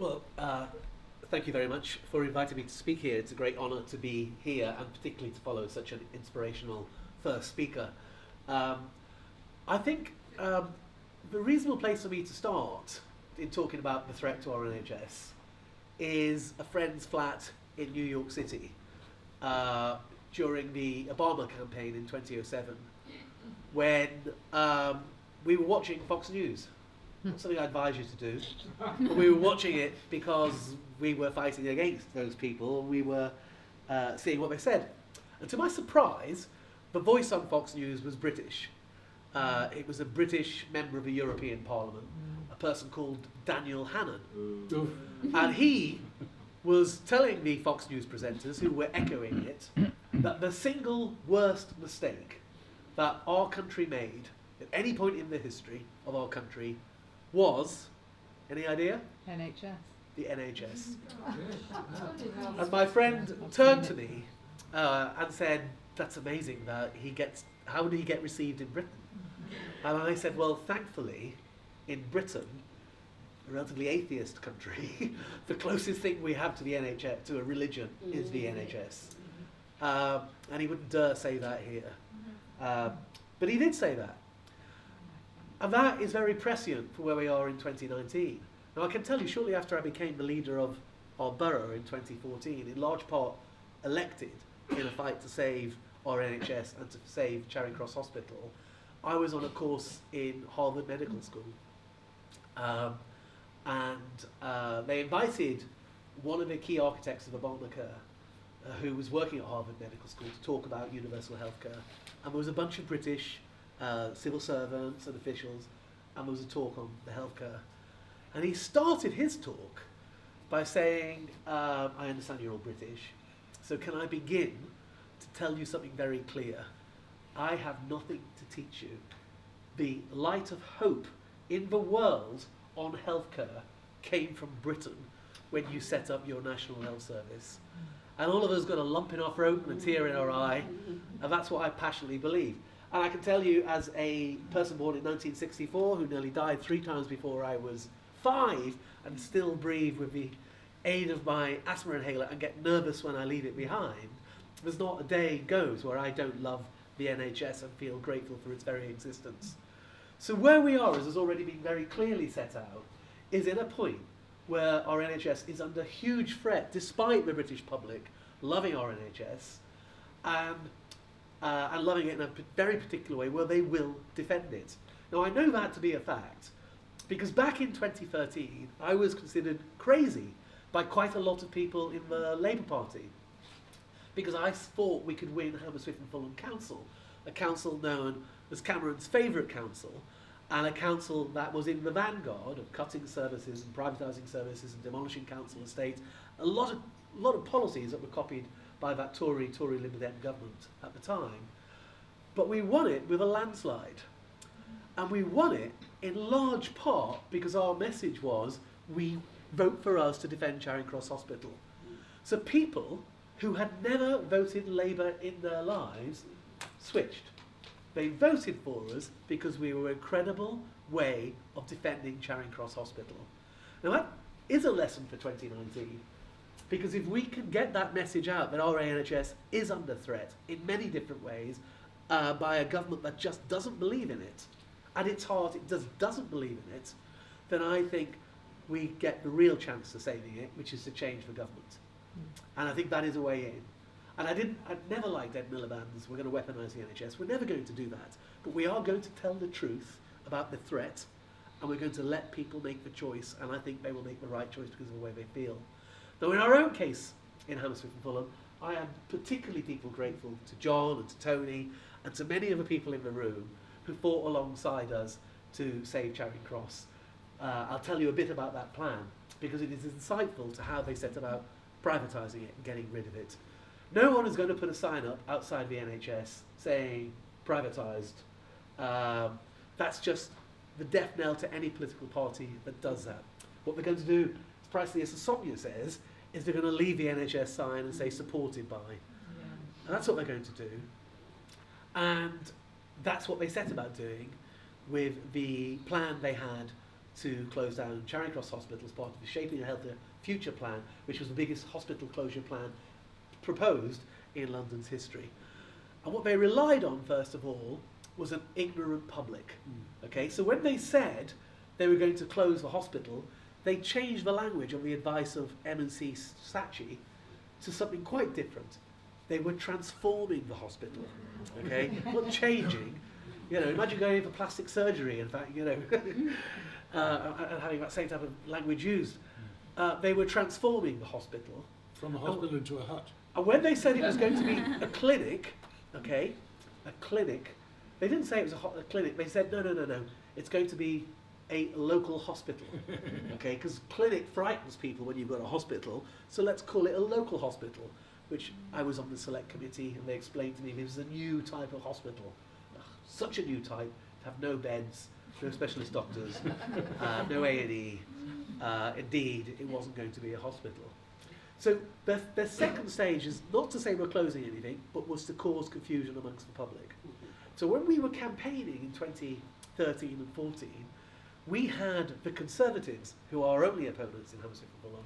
Well, thank you very much for inviting me to speak here. It's a great honour to be here and particularly to follow such an inspirational first speaker. I think the reasonable place for me to start in talking about the threat to our NHS is a friend's flat in New York City during the Obama campaign in 2007 when we were watching Fox News. Not something I advise you to do, but we were watching it because we were fighting against those people. We were seeing what they said. And to my surprise, the voice on Fox News was British. It was a British member of the European Parliament, a person called Daniel Hannan. And he was telling the Fox News presenters, who were echoing it, that the single worst mistake that our country made at any point in the history of our country was, any idea? NHS. The NHS. And my friend turned to me and said, that's amazing that how did he get received in Britain? And I said, well, thankfully, in Britain, a relatively atheist country, the closest thing we have to the NHS, to a religion, is the NHS. And he wouldn't dare say that here. But he did say that. And that is very prescient for where we are in 2019. Now I can tell you, shortly after I became the leader of our borough in 2014, in large part elected in a fight to save our NHS and to save Charing Cross Hospital, I was on a course in Harvard Medical School. They invited one of the key architects of Obamacare, who was working at Harvard Medical School, to talk about universal healthcare. And there was a bunch of British civil servants and officials, and there was a talk on the healthcare. And he started his talk by saying, I understand you're all British, so can I begin to tell you something very clear? I have nothing to teach you. The light of hope in the world on healthcare came from Britain when you set up your National Health Service. And all of us got a lump in our throat and a tear in our eye, and that's what I passionately believe. And I can tell you, as a person born in 1964 who nearly died 3 times before I was 5 and still breathe with the aid of my asthma inhaler and get nervous when I leave it behind, there's not a day goes where I don't love the NHS and feel grateful for its very existence. So where we are, as has already been very clearly set out, is in a point where our NHS is under huge threat, despite the British public loving our NHS and loving it in a very particular way, where they will defend it. Now I know that to be a fact, because back in 2013, I was considered crazy by quite a lot of people in the Labour Party, because I thought we could win Hammersmith and Fulham Council, a council known as Cameron's favourite council, and a council that was in the vanguard of cutting services and privatising services and demolishing council estates, a lot of policies that were copied by that Tory Lib Dem government at the time. But we won it with a landslide. And we won it in large part because our message was, we vote for us to defend Charing Cross Hospital. So people who had never voted Labour in their lives switched. They voted for us because we were a credible way of defending Charing Cross Hospital. Now that is a lesson for 2019. Because if we can get that message out that our NHS is under threat in many different ways by a government that just doesn't believe in it, at its heart it just doesn't believe in it, then I think we get the real chance of saving it, which is to change the government. And I think that is a way in. And I'd never liked Ed Miliband's, we're going to weaponise the NHS. We're never going to do that. But we are going to tell the truth about the threat, and we're going to let people make the choice, and I think they will make the right choice because of the way they feel. Though in our own case, in Hammersmith and Fulham, I am particularly deeply grateful to John and to Tony and to many of the people in the room who fought alongside us to save Charing Cross. I'll tell you a bit about that plan, because it is insightful to how they set about privatising it and getting rid of it. No one is going to put a sign up outside the NHS saying privatised. That's just the death knell to any political party that does that. What they're going to do, as precisely as Sonia says, is they're going to leave the NHS sign and say supported by. Yeah. And that's what they're going to do. And that's what they set about doing with the plan they had to close down Charing Cross Hospital as part of the Shaping a Healthier Future plan, which was the biggest hospital closure plan proposed in London's history. And what they relied on, first of all, was an ignorant public. Okay, so when they said they were going to close the hospital, they changed the language on the advice of M&C Saatchi to something quite different. They were transforming the hospital, okay, not changing. You know, imagine going in for plastic surgery, in fact, you know, and having that same type of language used. They were transforming the hospital. From a hospital into a hut. And when they said it was going to be a clinic, okay, a clinic, they didn't say it was a clinic, they said, no, it's going to be a local hospital, okay, because clinic frightens people when you've got a hospital, so let's call it a local hospital, which I was on the select committee and they explained to me this was a new type of hospital, such a new type, to have no beds, no specialist doctors, no A&E, indeed it wasn't going to be a hospital. So the second stage is not to say we're closing anything, but was to cause confusion amongst the public. So when we were campaigning in 2013 and 14, we had the Conservatives, who are our only opponents in Hammersmith and Fulham,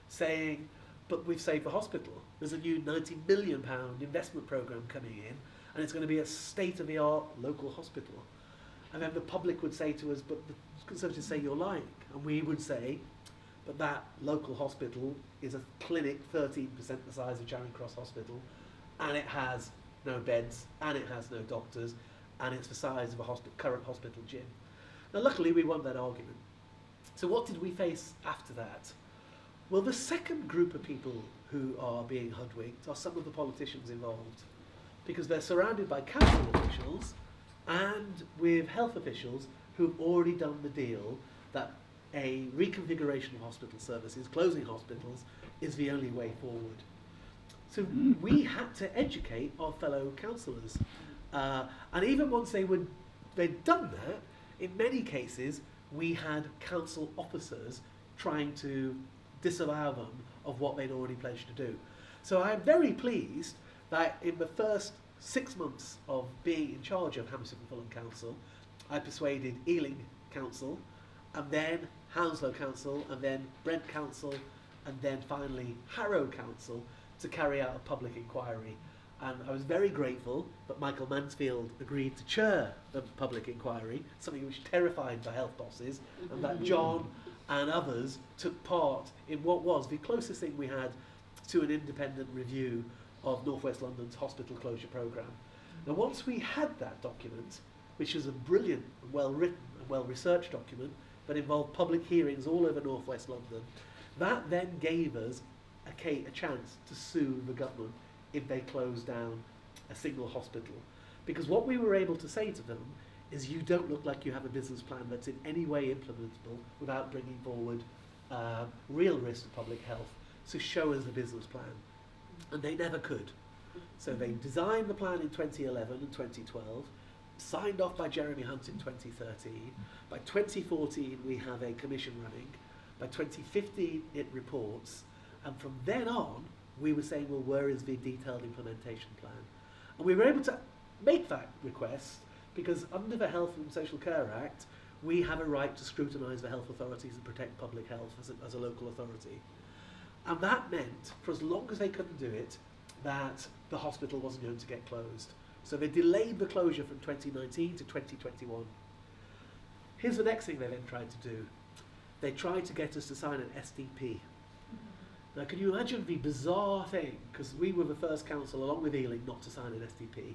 saying, but we've saved the hospital. There's a new £90 million investment programme coming in, and it's going to be a state-of-the-art local hospital. And then the public would say to us, but the Conservatives say you're lying. And we would say, but that local hospital is a clinic 13% the size of Charing Cross Hospital, and it has no beds, and it has no doctors, and it's the size of a current hospital gym. Now luckily we won that argument. So what did we face after that? Well, the second group of people who are being hoodwinked are some of the politicians involved, because they're surrounded by council officials and with health officials who've already done the deal that a reconfiguration of hospital services, closing hospitals, is the only way forward. So we had to educate our fellow councillors. And even once they'd done that, in many cases, we had council officers trying to disavow them of what they'd already pledged to do. So I'm very pleased that in the first 6 months of being in charge of Hammersmith and Fulham Council, I persuaded Ealing Council, and then Hounslow Council, and then Brent Council, and then finally Harrow Council to carry out a public inquiry. And I was very grateful that Michael Mansfield agreed to chair the public inquiry, something which terrified the health bosses, and that John and others took part in what was the closest thing we had to an independent review of North West London's hospital closure programme. Now once we had that document, which was a brilliant, well-written and well-researched document that involved public hearings all over North West London, that then gave us a chance to sue the government if they closed down a single hospital. Because what we were able to say to them is, you don't look like you have a business plan that's in any way implementable without bringing forward real risk to public health, so show us the business plan. And they never could. So they designed the plan in 2011 and 2012, signed off by Jeremy Hunt in 2013. By 2014 we have a commission running. By 2015 it reports. And from then on we were saying, well, where is the detailed implementation plan? And we were able to make that request because under the Health and Social Care Act we have a right to scrutinise the health authorities and protect public health as a local authority. And that meant, for as long as they couldn't do it, that the hospital wasn't going to get closed. So they delayed the closure from 2019 to 2021. Here's the next thing they then tried to do. They tried to get us to sign an SDP. Now can you imagine the bizarre thing, because we were the first council along with Ealing not to sign an SDP,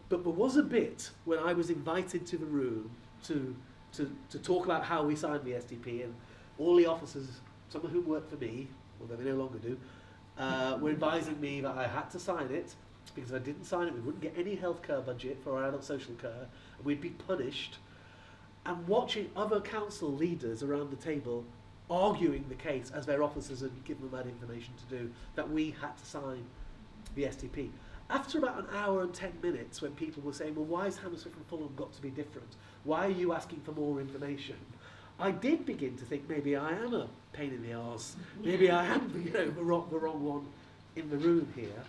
but there was a bit when I was invited to the room to talk about how we signed the SDP, and all the officers, some of whom worked for me, although they no longer do, were advising me that I had to sign it, because if I didn't sign it we wouldn't get any healthcare budget for our adult social care, and we'd be punished. And watching other council leaders around the table arguing the case as their officers had given them that information to do, that we had to sign the SDP. After about an hour and 10 minutes, when people were saying, well, why has Hammersmith and Fulham got to be different? Why are you asking for more information? I did begin to think maybe I am a pain in the arse. Maybe I am the wrong one in the room here.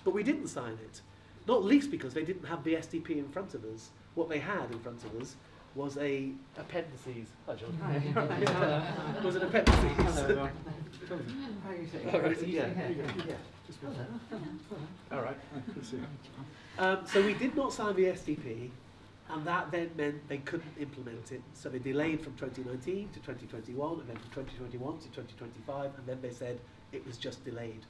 But we didn't sign it. Not least because they didn't have the SDP in front of us. What they had in front of us was a appendices. Hi, John. Hi. Was an appendices. Hello. How are you doing? All right, yeah. All right. So we did not sign the SDP, and that then meant they couldn't implement it. So they delayed from 2019 to 2021, and then from 2021 to 2025, and then they said it was just delayed.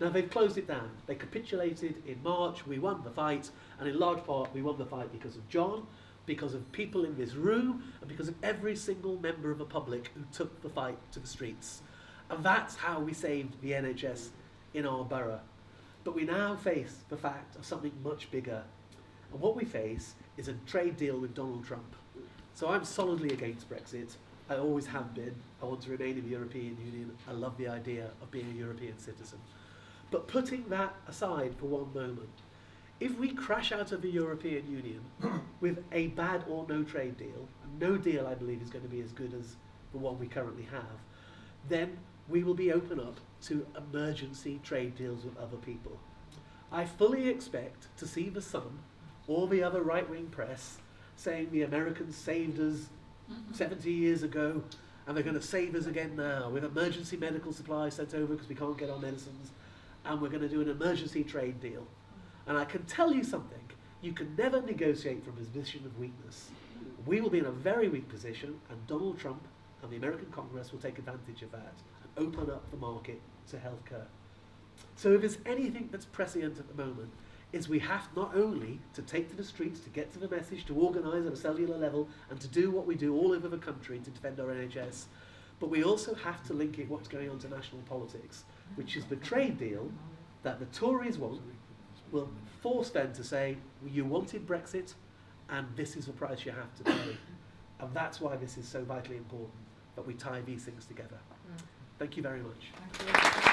Now they've closed it down. They capitulated in March. We won the fight, and in large part we won the fight because of John, because of people in this room, and because of every single member of the public who took the fight to the streets. And that's how we saved the NHS in our borough. But we now face the fact of something much bigger. And what we face is a trade deal with Donald Trump. So I'm solidly against Brexit. I always have been. I want to remain in the European Union. I love the idea of being a European citizen. But putting that aside for one moment, if we crash out of the European Union with a bad or no trade deal, and no deal I believe is going to be as good as the one we currently have, then we will be open up to emergency trade deals with other people. I fully expect to see the Sun or the other right-wing press saying the Americans saved us 70 years ago and they're going to save us again now with emergency medical supplies sent over because we can't get our medicines, and we're going to do an emergency trade deal. And I can tell you something, you can never negotiate from a position of weakness. We will be in a very weak position, and Donald Trump and the American Congress will take advantage of that and open up the market to healthcare. So if there's anything that's prescient at the moment, is we have not only to take to the streets, to get to the message, to organise at a cellular level, and to do what we do all over the country to defend our NHS, but we also have to link it what's going on to national politics, which is the trade deal that the Tories want will force them to say, well, you wanted Brexit, and this is the price you have to pay. And that's why this is so vitally important, that we tie these things together. Thank you very much. Thank you.